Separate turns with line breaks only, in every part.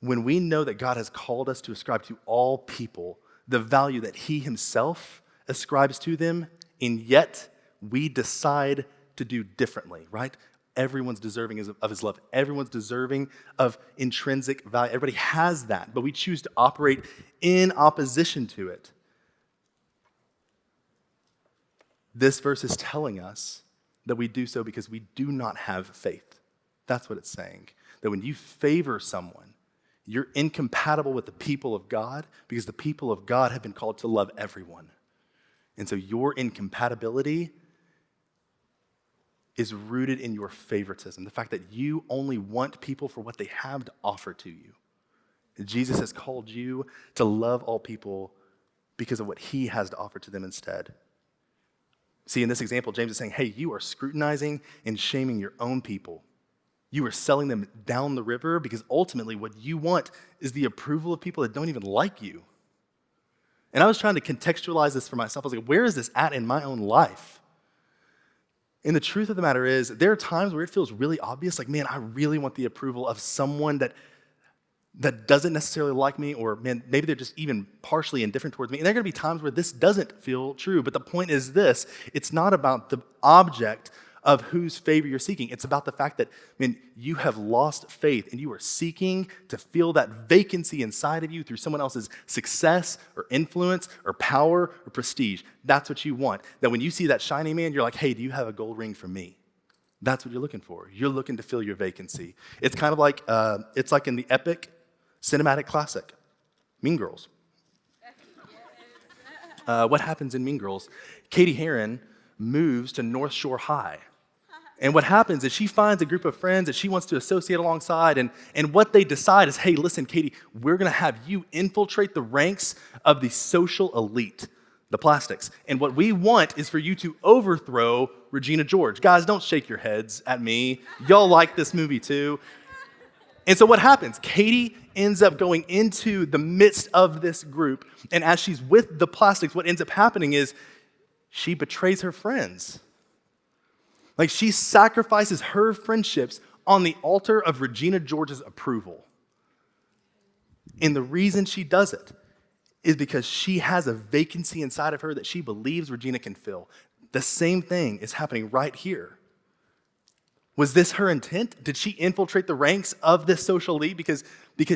when we know that God has called us to ascribe to all people the value that he himself ascribes to them, and yet we decide to do differently, right? Everyone's deserving of his love. Everyone's deserving of intrinsic value. Everybody has that, but we choose to operate in opposition to it. This verse is telling us that we do so because we do not have faith. That's what it's saying. That when you favor someone, you're incompatible with the people of God because the people of God have been called to love everyone. And so your incompatibility is rooted in your favoritism, the fact that you only want people for what they have to offer to you. Jesus has called you to love all people because of what he has to offer to them instead. See, in this example, James is saying, hey, you are scrutinizing and shaming your own people. You are selling them down the river because ultimately what you want is the approval of people that don't even like you. And I was trying to contextualize this for myself. I was like, where is this at in my own life? And the truth of the matter is, there are times where it feels really obvious, like, man, I really want the approval of someone that doesn't necessarily like me, or man, maybe they're just even partially indifferent towards me. And there are going to be times where this doesn't feel true. But the point is this, it's not about the object of whose favor you're seeking. It's about the fact that, man, you have lost faith and you are seeking to fill that vacancy inside of you through someone else's success or influence or power or prestige. That's what you want. That when you see that shiny man, you're like, hey, do you have a gold ring for me? That's what you're looking for. You're looking to fill your vacancy. It's kind of like, it's like in the epic cinematic classic, Mean Girls. What happens in Mean Girls? Katie Heron moves to North Shore High. And what happens is she finds a group of friends that she wants to associate alongside, and what they decide is, hey, listen, Katie, we're going to have you infiltrate the ranks of the social elite, the plastics. And what we want is for you to overthrow Regina George. Guys, don't shake your heads at me. Y'all like this movie too. And so what happens? Katie ends up going into the midst of this group, and as she's with the plastics, what ends up happening is she betrays her friends. Like, she sacrifices her friendships on the altar of Regina George's approval. And the reason she does it is because she has a vacancy inside of her that she believes Regina can fill. The same thing is happening right here. Was this her intent? Did she infiltrate the ranks of this social elite because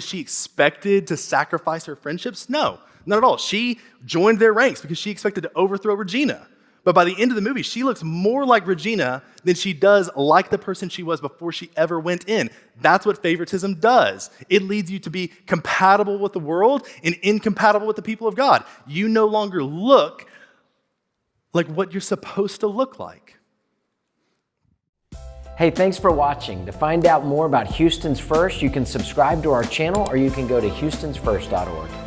she expected to sacrifice her friendships? No, not at all. She joined their ranks because she expected to overthrow Regina. But by the end of the movie, she looks more like Regina than she does like the person she was before she ever went in. That's what favoritism does. It leads you to be compatible with the world and incompatible with the people of God. You no longer look like what you're supposed to look like.
Hey, thanks for watching. To find out more about Houston's First, you can subscribe to our channel or you can go to houstonsfirst.org.